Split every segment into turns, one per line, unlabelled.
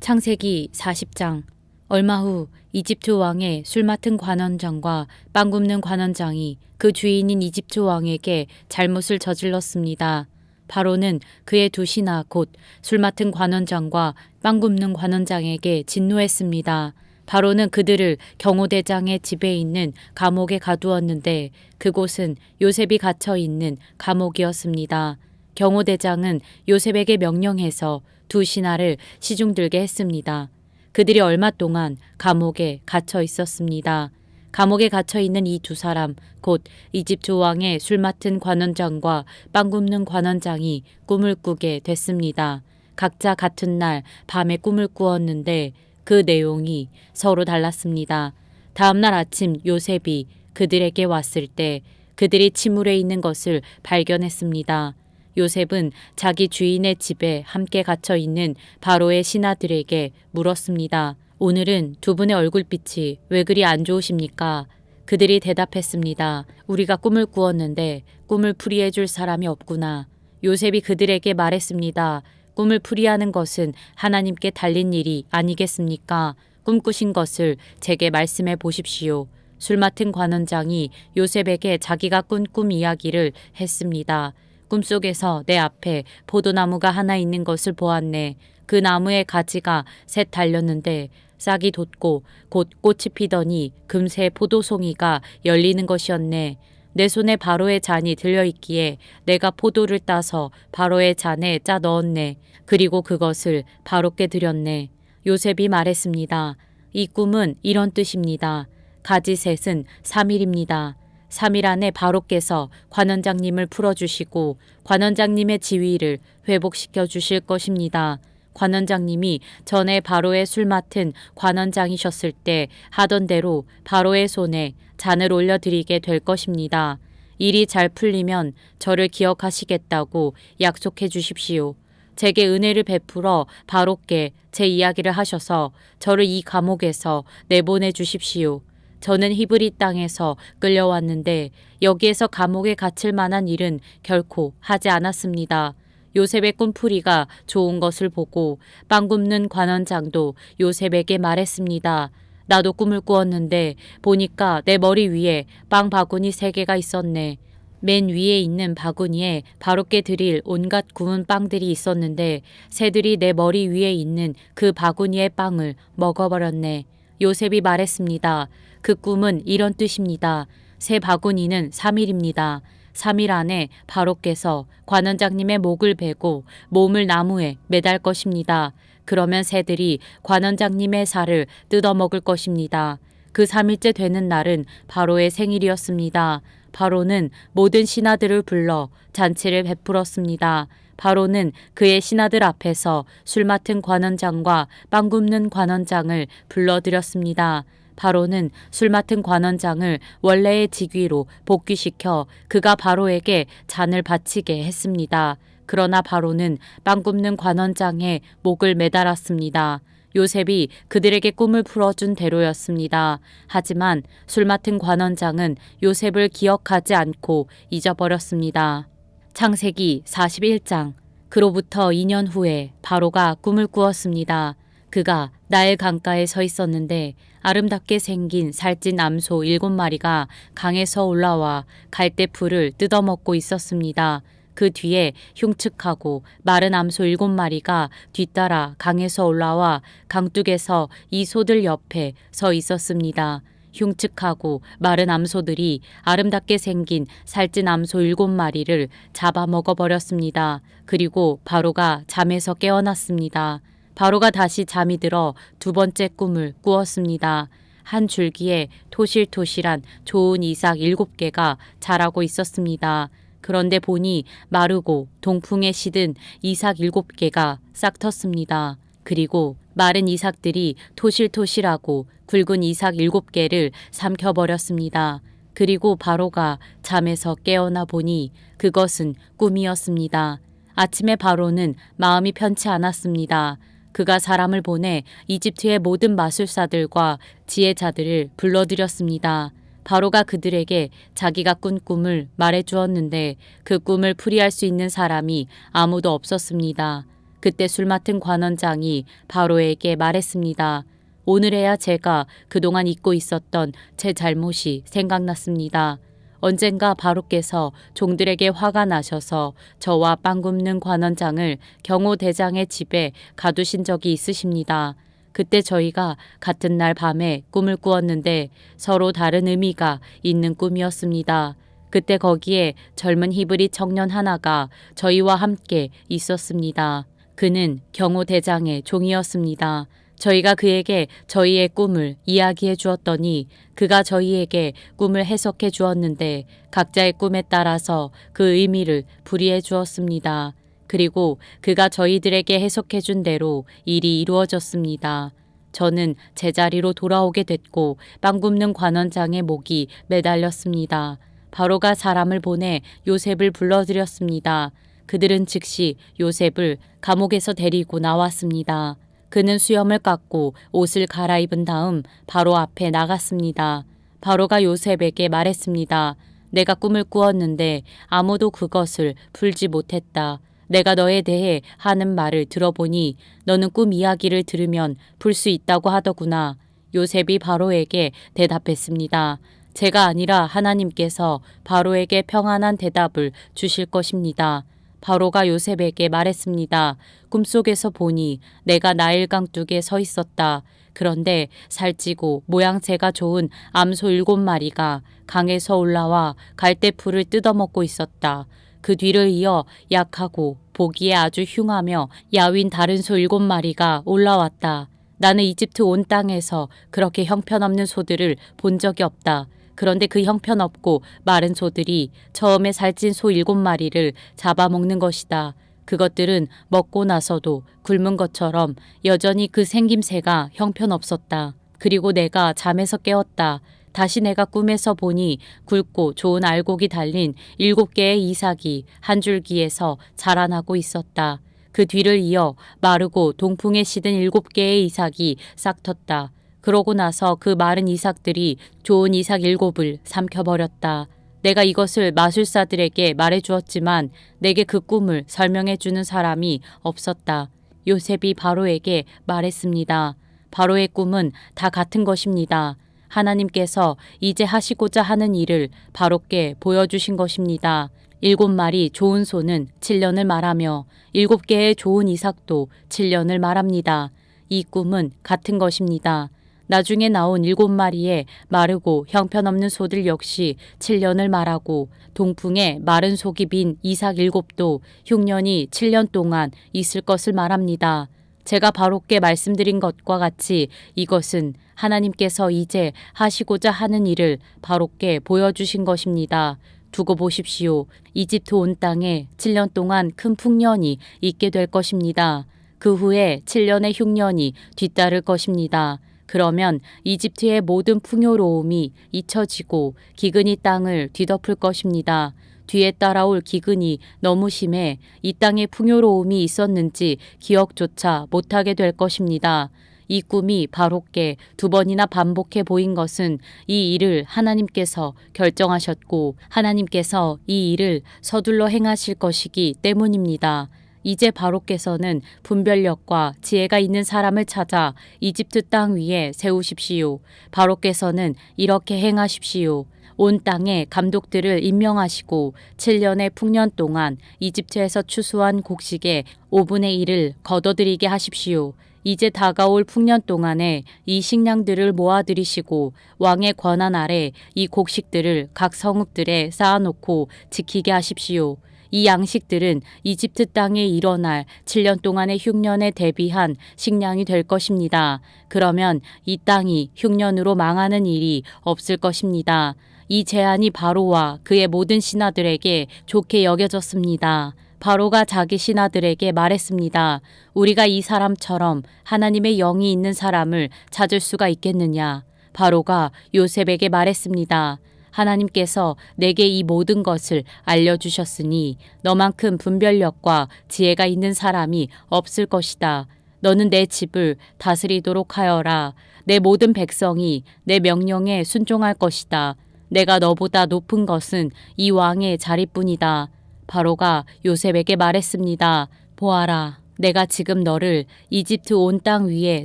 창세기 40장. 얼마 후 이집트 왕의 술 맡은 관원장과 빵 굽는 관원장이 그 주인인 이집트 왕에게 잘못을 저질렀습니다. 바로는 그의 두 신하 곧 술 맡은 관원장과 빵 굽는 관원장에게 진노했습니다. 바로는 그들을 경호대장의 집에 있는 감옥에 가두었는데 그곳은 요셉이 갇혀 있는 감옥이었습니다. 경호대장은 요셉에게 명령해서 두 신하를 시중들게 했습니다. 그들이 얼마 동안 감옥에 갇혀 있었습니다. 감옥에 갇혀 있는 이 두 사람, 곧 이집트 왕의 술 맡은 관원장과 빵 굽는 관원장이 꿈을 꾸게 됐습니다. 각자 같은 날 밤에 꿈을 꾸었는데 그 내용이 서로 달랐습니다. 다음 날 아침 요셉이 그들에게 왔을 때 그들이 침울해 있는 것을 발견했습니다. 요셉은 자기 주인의 집에 함께 갇혀 있는 바로의 신하들에게 물었습니다. 오늘은 두 분의 얼굴빛이 왜 그리 안 좋으십니까? 그들이 대답했습니다. 우리가 꿈을 꾸었는데 꿈을 풀이해 줄 사람이 없구나. 요셉이 그들에게 말했습니다. 꿈을 풀이하는 것은 하나님께 달린 일이 아니겠습니까? 꿈꾸신 것을 제게 말씀해 보십시오. 술 맡은 관원장이 요셉에게 자기가 꾼 꿈 이야기를 했습니다. 꿈속에서 내 앞에 포도나무가 하나 있는 것을 보았네. 그 나무의 가지가 셋 달렸는데 싹이 돋고 곧 꽃이 피더니 금세 포도송이가 열리는 것이었네. 내 손에 바로의 잔이 들려있기에 내가 포도를 따서 바로의 잔에 짜 넣었네. 그리고 그것을 바로께 드렸네. 요셉이 말했습니다. 이 꿈은 이런 뜻입니다. 가지 셋은 3일입니다. 3일 안에 바로께서 관원장님을 풀어주시고 관원장님의 지위를 회복시켜 주실 것입니다. 관원장님이 전에 바로의 술 맡은 관원장이셨을 때 하던 대로 바로의 손에 잔을 올려드리게 될 것입니다. 일이 잘 풀리면 저를 기억하시겠다고 약속해 주십시오. 제게 은혜를 베풀어 바로께 제 이야기를 하셔서 저를 이 감옥에서 내보내 주십시오. 저는 히브리 땅에서 끌려왔는데 여기에서 감옥에 갇힐 만한 일은 결코 하지 않았습니다. 요셉의 꿈풀이가 좋은 것을 보고 빵 굽는 관원장도 요셉에게 말했습니다. 나도 꿈을 꾸었는데 보니까 내 머리 위에 빵 바구니 3개가 있었네. 맨 위에 있는 바구니에 바로께 드릴 온갖 구운 빵들이 있었는데 새들이 내 머리 위에 있는 그 바구니의 빵을 먹어버렸네. 요셉이 말했습니다. 그 꿈은 이런 뜻입니다. 새 바구니는 3일입니다. 3일 안에 바로께서 관원장님의 목을 베고 몸을 나무에 매달 것입니다. 그러면 새들이 관원장님의 살을 뜯어먹을 것입니다. 그 3일째 되는 날은 바로의 생일이었습니다. 바로는 모든 신하들을 불러 잔치를 베풀었습니다. 바로는 그의 신하들 앞에서 술 맡은 관원장과 빵 굽는 관원장을 불러들였습니다. 바로는 술 맡은 관원장을 원래의 직위로 복귀시켜 그가 바로에게 잔을 바치게 했습니다. 그러나 바로는 빵 굽는 관원장의 목을 매달았습니다. 요셉이 그들에게 꿈을 풀어준 대로였습니다. 하지만 술 맡은 관원장은 요셉을 기억하지 않고 잊어버렸습니다. 창세기 41장. 그로부터 2년 후에 바로가 꿈을 꾸었습니다. 그가 나일 강가에 서 있었는데 아름답게 생긴 살찐 암소 7마리가 강에서 올라와 갈대풀을 뜯어먹고 있었습니다. 그 뒤에 흉측하고 마른 암소 7마리가 뒤따라 강에서 올라와 강둑에서 이 소들 옆에 서 있었습니다. 흉측하고 마른 암소들이 아름답게 생긴 살찐 암소 7마리를 잡아먹어버렸습니다. 그리고 바로가 잠에서 깨어났습니다. 바로가 다시 잠이 들어 두 번째 꿈을 꾸었습니다. 한 줄기에 토실토실한 좋은 이삭 7개가 자라고 있었습니다. 그런데 보니 마르고 동풍에 시든 이삭 7개가 싹 텄습니다. 그리고 마른 이삭들이 토실토실하고 굵은 이삭 7개를 삼켜버렸습니다. 그리고 바로가 잠에서 깨어나 보니 그것은 꿈이었습니다. 아침에 바로는 마음이 편치 않았습니다. 그가 사람을 보내 이집트의 모든 마술사들과 지혜자들을 불러들였습니다. 바로가 그들에게 자기가 꾼 꿈을 말해 주었는데 그 꿈을 풀이할 수 있는 사람이 아무도 없었습니다. 그때 술 맡은 관원장이 바로에게 말했습니다. 오늘에야 제가 그동안 잊고 있었던 제 잘못이 생각났습니다. 언젠가 바로께서 종들에게 화가 나셔서 저와 빵 굽는 관원장을 경호대장의 집에 가두신 적이 있으십니다. 그때 저희가 같은 날 밤에 꿈을 꾸었는데 서로 다른 의미가 있는 꿈이었습니다. 그때 거기에 젊은 히브리 청년 하나가 저희와 함께 있었습니다. 그는 경호대장의 종이었습니다. 저희가 그에게 저희의 꿈을 이야기해 주었더니 그가 저희에게 꿈을 해석해 주었는데 각자의 꿈에 따라서 그 의미를 풀이해 주었습니다. 그리고 그가 저희들에게 해석해 준 대로 일이 이루어졌습니다. 저는 제자리로 돌아오게 됐고 빵 굽는 관원장의 목이 매달렸습니다. 바로가 사람을 보내 요셉을 불러들였습니다. 그들은 즉시 요셉을 감옥에서 데리고 나왔습니다. 그는 수염을 깎고 옷을 갈아입은 다음 바로 앞에 나갔습니다. 바로가 요셉에게 말했습니다. 내가 꿈을 꾸었는데 아무도 그것을 풀지 못했다. 내가 너에 대해 하는 말을 들어보니 너는 꿈 이야기를 들으면 풀 수 있다고 하더구나. 요셉이 바로에게 대답했습니다. 제가 아니라 하나님께서 바로에게 평안한 대답을 주실 것입니다. 바로가 요셉에게 말했습니다. 꿈속에서 보니 내가 나일 강둑에 서 있었다. 그런데 살찌고 모양새가 좋은 암소 7마리가 강에서 올라와 갈대풀을 뜯어먹고 있었다. 그 뒤를 이어 약하고 보기에 아주 흉하며 야윈 다른 소 7마리가 올라왔다. 나는 이집트 온 땅에서 그렇게 형편없는 소들을 본 적이 없다. 그런데 그 형편없고 마른 소들이 처음에 살찐 소 7마리를 잡아먹는 것이다. 그것들은 먹고 나서도 굶은 것처럼 여전히 그 생김새가 형편없었다. 그리고 내가 잠에서 깨었다. 다시 내가 꿈에서 보니 굵고 좋은 알곡이 달린 7개의 이삭이 한 줄기에서 자라나고 있었다. 그 뒤를 이어 마르고 동풍에 시든 7개의 이삭이 싹텄다. 그러고 나서 그 마른 이삭들이 좋은 이삭 7을 삼켜버렸다. 내가 이것을 마술사들에게 말해주었지만 내게 그 꿈을 설명해주는 사람이 없었다. 요셉이 바로에게 말했습니다. 바로의 꿈은 다 같은 것입니다. 하나님께서 이제 하시고자 하는 일을 바로께 보여주신 것입니다. 7마리 좋은 소는 7년을 말하며 7개의 좋은 이삭도 7년을 말합니다. 이 꿈은 같은 것입니다. 나중에 나온 7마리의 마르고 형편없는 소들 역시 7년을 말하고 동풍에 마른 속이 빈 이삭 7도 흉년이 7년 동안 있을 것을 말합니다. 제가 바로께 말씀드린 것과 같이 이것은 하나님께서 이제 하시고자 하는 일을 바로께 보여주신 것입니다. 두고 보십시오. 이집트 온 땅에 7년 동안 큰 풍년이 있게 될 것입니다. 그 후에 7년의 흉년이 뒤따를 것입니다. 그러면 이집트의 모든 풍요로움이 잊혀지고 기근이 땅을 뒤덮을 것입니다. 뒤에 따라올 기근이 너무 심해 이 땅에 풍요로움이 있었는지 기억조차 못하게 될 것입니다. 이 꿈이 바로께 2번이나 반복해 보인 것은 이 일을 하나님께서 결정하셨고 하나님께서 이 일을 서둘러 행하실 것이기 때문입니다. 이제 바로께서는 분별력과 지혜가 있는 사람을 찾아 이집트 땅 위에 세우십시오. 바로께서는 이렇게 행하십시오. 온 땅에 감독들을 임명하시고 7년의 풍년 동안 이집트에서 추수한 곡식의 5분의 1을 거둬들이게 하십시오. 이제 다가올 풍년 동안에 이 식량들을 모아들이시고 왕의 권한 아래 이 곡식들을 각 성읍들에 쌓아놓고 지키게 하십시오. 이 양식들은 이집트 땅에 일어날 7년 동안의 흉년에 대비한 식량이 될 것입니다. 그러면 이 땅이 흉년으로 망하는 일이 없을 것입니다. 이 제안이 바로와 그의 모든 신하들에게 좋게 여겨졌습니다. 바로가 자기 신하들에게 말했습니다. 우리가 이 사람처럼 하나님의 영이 있는 사람을 찾을 수가 있겠느냐? 바로가 요셉에게 말했습니다. 하나님께서 내게 이 모든 것을 알려주셨으니 너만큼 분별력과 지혜가 있는 사람이 없을 것이다. 너는 내 집을 다스리도록 하여라. 내 모든 백성이 내 명령에 순종할 것이다. 내가 너보다 높은 것은 이 왕의 자리뿐이다. 바로가 요셉에게 말했습니다. 보아라, 내가 지금 너를 이집트 온 땅 위에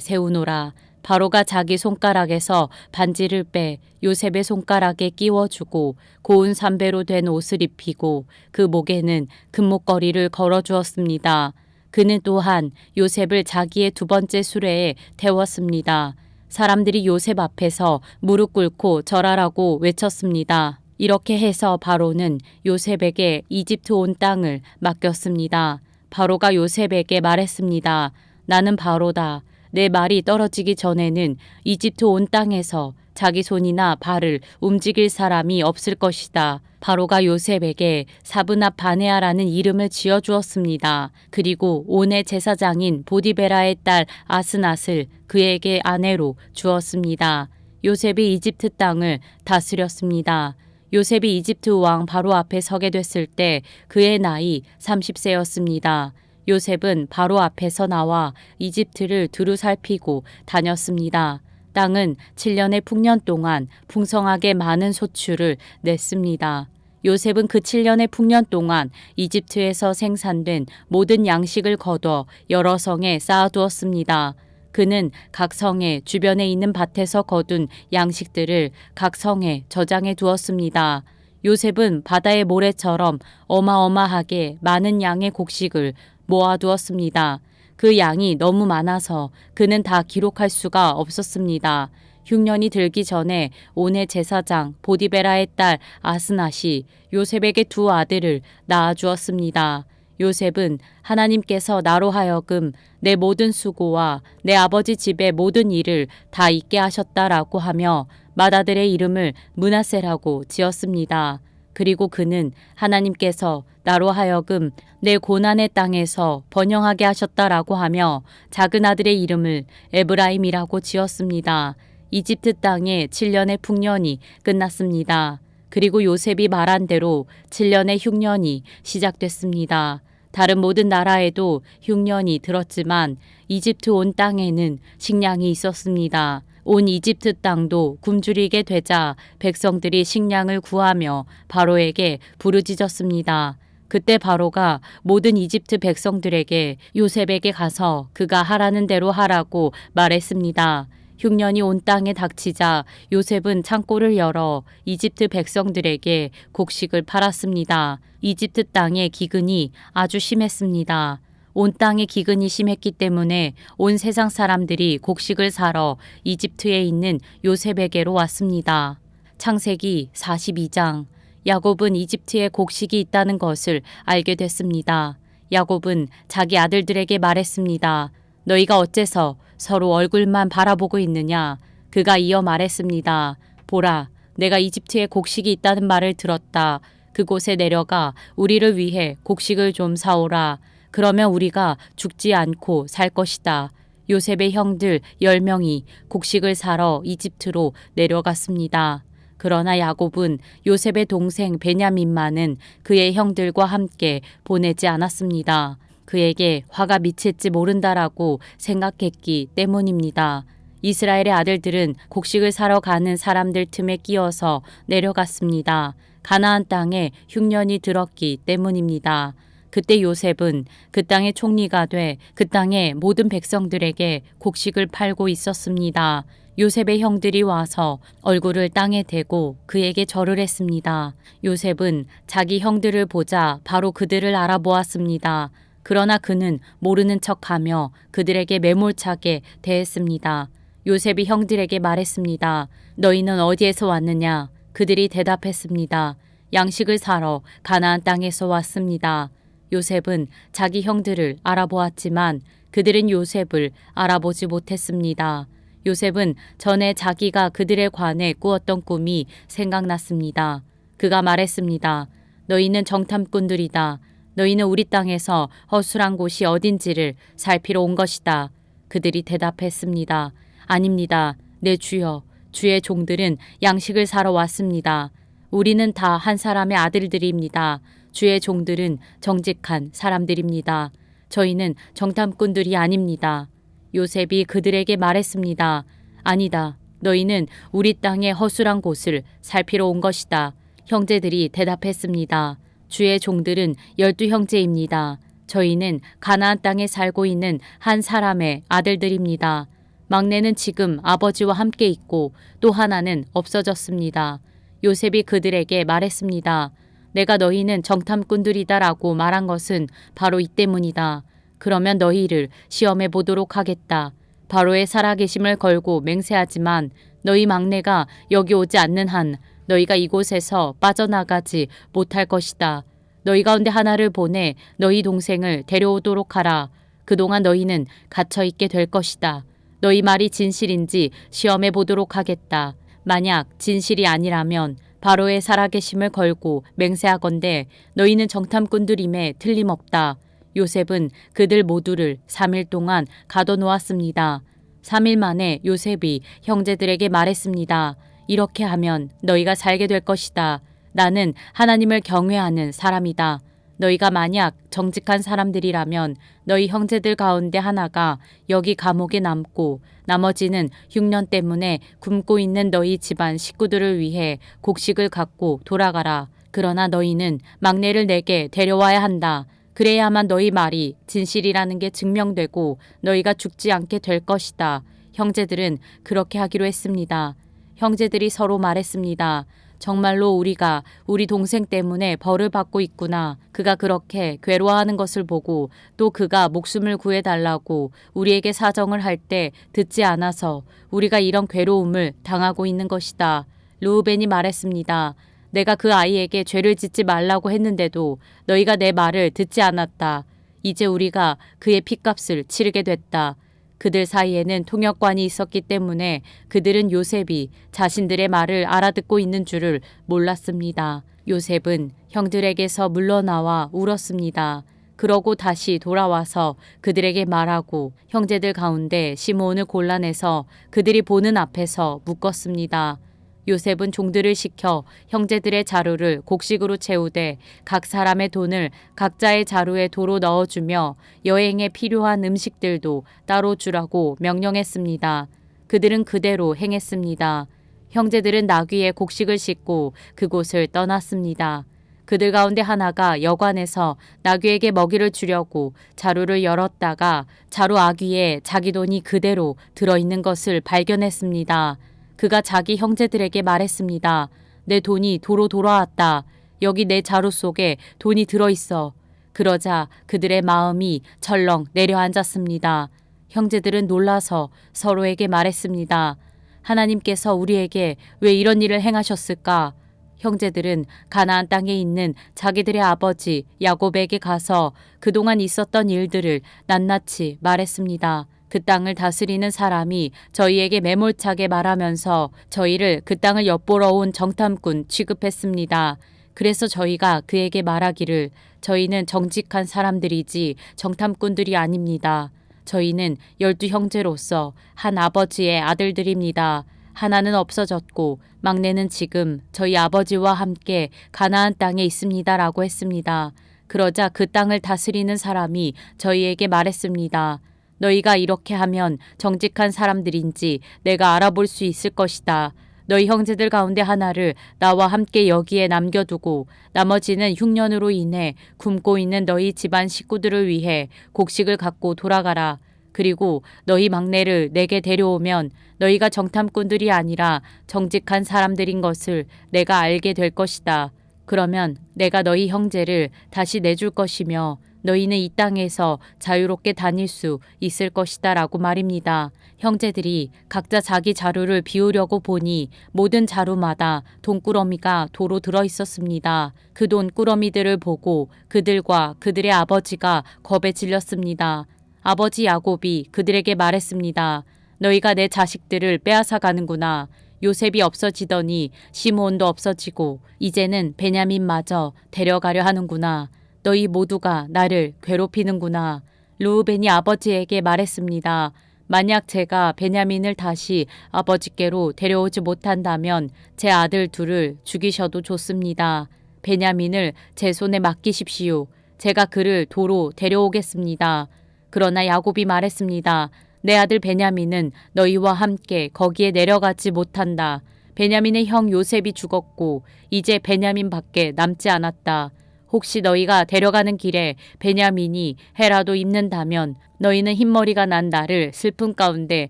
세우노라. 바로가 자기 손가락에서 반지를 빼 요셉의 손가락에 끼워주고 고운 삼배로 된 옷을 입히고 그 목에는 금목걸이를 걸어주었습니다. 그는 또한 요셉을 자기의 두 번째 수레에 태웠습니다. 사람들이 요셉 앞에서 무릎 꿇고 절하라고 외쳤습니다. 이렇게 해서 바로는 요셉에게 이집트 온 땅을 맡겼습니다. 바로가 요셉에게 말했습니다. 나는 바로다. 내 말이 떨어지기 전에는 이집트 온 땅에서 자기 손이나 발을 움직일 사람이 없을 것이다. 바로가 요셉에게 사브낫 바네아라는 이름을 지어주었습니다. 그리고 온의 제사장인 보디베라의 딸 아스낫을 그에게 아내로 주었습니다. 요셉이 이집트 땅을 다스렸습니다. 요셉이 이집트 왕 바로 앞에 서게 됐을 때 그의 나이 30세였습니다. 요셉은 바로 앞에서 나와 이집트를 두루 살피고 다녔습니다. 땅은 7년의 풍년 동안 풍성하게 많은 소출을 냈습니다. 요셉은 그 7년의 풍년 동안 이집트에서 생산된 모든 양식을 거둬 여러 성에 쌓아두었습니다. 그는 각 성의 주변에 있는 밭에서 거둔 양식들을 각 성에 저장해 두었습니다. 요셉은 바다의 모래처럼 어마어마하게 많은 양의 곡식을 모아두었습니다. 그 양이 너무 많아서 그는 다 기록할 수가 없었습니다. 흉년이 들기 전에 온의 제사장 보디베라의 딸 아스낫이 요셉에게 두 아들을 낳아주었습니다. 요셉은 하나님께서 나로 하여금 내 모든 수고와 내 아버지 집의 모든 일을 다 잊게 하셨다라고 하며 맏아들의 이름을 므낫세라고 지었습니다. 그리고 그는 하나님께서 나로 하여금 내 고난의 땅에서 번영하게 하셨다라고 하며 작은 아들의 이름을 에브라임이라고 지었습니다. 이집트 땅에 7년의 풍년이 끝났습니다. 그리고 요셉이 말한 대로 7년의 흉년이 시작됐습니다. 다른 모든 나라에도 흉년이 들었지만 이집트 온 땅에는 식량이 있었습니다. 온 이집트 땅도 굶주리게 되자 백성들이 식량을 구하며 바로에게 부르짖었습니다. 그때 바로가 모든 이집트 백성들에게 요셉에게 가서 그가 하라는 대로 하라고 말했습니다. 흉년이 온 땅에 닥치자 요셉은 창고를 열어 이집트 백성들에게 곡식을 팔았습니다. 이집트 땅의 기근이 아주 심했습니다. 온 땅의 기근이 심했기 때문에 온 세상 사람들이 곡식을 사러 이집트에 있는 요셉에게로 왔습니다. 창세기 42장. 야곱은 이집트에 곡식이 있다는 것을 알게 됐습니다. 야곱은 자기 아들들에게 말했습니다. 너희가 어째서 서로 얼굴만 바라보고 있느냐? 그가 이어 말했습니다. 보라, 내가 이집트에 곡식이 있다는 말을 들었다. 그곳에 내려가 우리를 위해 곡식을 좀 사오라. 그러면 우리가 죽지 않고 살 것이다. 요셉의 형들 10명이 곡식을 사러 이집트로 내려갔습니다. 그러나 야곱은 요셉의 동생 베냐민만은 그의 형들과 함께 보내지 않았습니다. 그에게 화가 미칠지 모른다라고 생각했기 때문입니다. 이스라엘의 아들들은 곡식을 사러 가는 사람들 틈에 끼어서 내려갔습니다. 가나안 땅에 흉년이 들었기 때문입니다. 그때 요셉은 그 땅의 총리가 돼 그 땅의 모든 백성들에게 곡식을 팔고 있었습니다. 요셉의 형들이 와서 얼굴을 땅에 대고 그에게 절을 했습니다. 요셉은 자기 형들을 보자 바로 그들을 알아보았습니다. 그러나 그는 모르는 척하며 그들에게 매몰차게 대했습니다. 요셉이 형들에게 말했습니다. 너희는 어디에서 왔느냐? 그들이 대답했습니다. 양식을 사러 가나안 땅에서 왔습니다. 요셉은 자기 형들을 알아보았지만 그들은 요셉을 알아보지 못했습니다. 요셉은 전에 자기가 그들에 관해 꾸었던 꿈이 생각났습니다. 그가 말했습니다. 너희는 정탐꾼들이다. 너희는 우리 땅에서 허술한 곳이 어딘지를 살피러 온 것이다. 그들이 대답했습니다. 아닙니다. 내 주여, 주의 종들은 양식을 사러 왔습니다. 우리는 다 한 사람의 아들들입니다. 주의 종들은 정직한 사람들입니다. 저희는 정탐꾼들이 아닙니다. 요셉이 그들에게 말했습니다. 아니다. 너희는 우리 땅의 허술한 곳을 살피러 온 것이다. 형제들이 대답했습니다. 주의 종들은 12형제입니다. 저희는 가나안 땅에 살고 있는 한 사람의 아들들입니다. 막내는 지금 아버지와 함께 있고 또 하나는 없어졌습니다. 요셉이 그들에게 말했습니다. 내가 너희는 정탐꾼들이다라고 말한 것은 바로 이 때문이다. 그러면 너희를 시험해 보도록 하겠다. 바로의 살아계심을 걸고 맹세하지만 너희 막내가 여기 오지 않는 한 너희가 이곳에서 빠져나가지 못할 것이다. 너희 가운데 하나를 보내 너희 동생을 데려오도록 하라. 그동안 너희는 갇혀 있게 될 것이다. 너희 말이 진실인지 시험해 보도록 하겠다. 만약 진실이 아니라면 바로의 살아계심을 걸고 맹세하건대 너희는 정탐꾼들임에 틀림없다. 요셉은 그들 모두를 3일 동안 가둬놓았습니다. 3일 만에 요셉이 형제들에게 말했습니다. 이렇게 하면 너희가 살게 될 것이다. 나는 하나님을 경외하는 사람이다. 너희가 만약 정직한 사람들이라면 너희 형제들 가운데 하나가 여기 감옥에 남고 나머지는 흉년 때문에 굶고 있는 너희 집안 식구들을 위해 곡식을 갖고 돌아가라. 그러나 너희는 막내를 내게 데려와야 한다. 그래야만 너희 말이 진실이라는 게 증명되고 너희가 죽지 않게 될 것이다. 형제들은 그렇게 하기로 했습니다. 형제들이 서로 말했습니다. 정말로 우리가 우리 동생 때문에 벌을 받고 있구나. 그가 그렇게 괴로워하는 것을 보고 또 그가 목숨을 구해달라고 우리에게 사정을 할 때 듣지 않아서 우리가 이런 괴로움을 당하고 있는 것이다. 르우벤이 말했습니다. 내가 그 아이에게 죄를 짓지 말라고 했는데도 너희가 내 말을 듣지 않았다. 이제 우리가 그의 핏값을 치르게 됐다. 그들 사이에는 통역관이 있었기 때문에 그들은 요셉이 자신들의 말을 알아듣고 있는 줄을 몰랐습니다. 요셉은 형들에게서 물러나와 울었습니다. 그러고 다시 돌아와서 그들에게 말하고 형제들 가운데 시므온을 골라내서 그들이 보는 앞에서 묶었습니다. 요셉은 종들을 시켜 형제들의 자루를 곡식으로 채우되 각 사람의 돈을 각자의 자루에 도로 넣어주며 여행에 필요한 음식들도 따로 주라고 명령했습니다. 그들은 그대로 행했습니다. 형제들은 나귀에 곡식을 싣고 그곳을 떠났습니다. 그들 가운데 하나가 여관에서 나귀에게 먹이를 주려고 자루를 열었다가 자루 아귀에 자기 돈이 그대로 들어있는 것을 발견했습니다. 그가 자기 형제들에게 말했습니다. 내 돈이 도로 돌아왔다. 여기 내 자루 속에 돈이 들어있어. 그러자 그들의 마음이 철렁 내려앉았습니다. 형제들은 놀라서 서로에게 말했습니다. 하나님께서 우리에게 왜 이런 일을 행하셨을까? 형제들은 가나안 땅에 있는 자기들의 아버지 야곱에게 가서 그동안 있었던 일들을 낱낱이 말했습니다. 그 땅을 다스리는 사람이 저희에게 매몰차게 말하면서 저희를 그 땅을 엿보러 온 정탐꾼 취급했습니다. 그래서 저희가 그에게 말하기를 저희는 정직한 사람들이지 정탐꾼들이 아닙니다. 저희는 12형제로서 한 아버지의 아들들입니다. 하나는 없어졌고 막내는 지금 저희 아버지와 함께 가나안 땅에 있습니다라고 했습니다. 그러자 그 땅을 다스리는 사람이 저희에게 말했습니다. 너희가 이렇게 하면 정직한 사람들인지 내가 알아볼 수 있을 것이다. 너희 형제들 가운데 하나를 나와 함께 여기에 남겨두고 나머지는 흉년으로 인해 굶고 있는 너희 집안 식구들을 위해 곡식을 갖고 돌아가라. 그리고 너희 막내를 내게 데려오면 너희가 정탐꾼들이 아니라 정직한 사람들인 것을 내가 알게 될 것이다. 그러면 내가 너희 형제를 다시 내줄 것이며 너희는 이 땅에서 자유롭게 다닐 수 있을 것이다 라고 말입니다. 형제들이 각자 자기 자루를 비우려고 보니 모든 자루마다 돈꾸러미가 도로 들어 있었습니다. 그 돈꾸러미들을 보고 그들과 그들의 아버지가 겁에 질렸습니다. 아버지 야곱이 그들에게 말했습니다. 너희가 내 자식들을 빼앗아 가는구나. 요셉이 없어지더니 시므온도 없어지고 이제는 베냐민마저 데려가려 하는구나. 너희 모두가 나를 괴롭히는구나. 르우벤이 아버지에게 말했습니다. 만약 제가 베냐민을 다시 아버지께로 데려오지 못한다면 제 아들 둘을 죽이셔도 좋습니다. 베냐민을 제 손에 맡기십시오. 제가 그를 도로 데려오겠습니다. 그러나 야곱이 말했습니다. 내 아들 베냐민은 너희와 함께 거기에 내려가지 못한다. 베냐민의 형 요셉이 죽었고 이제 베냐민밖에 남지 않았다. 혹시 너희가 데려가는 길에 베냐민이 해라도 입는다면 너희는 흰머리가 난 나를 슬픔 가운데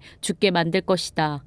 죽게 만들 것이다.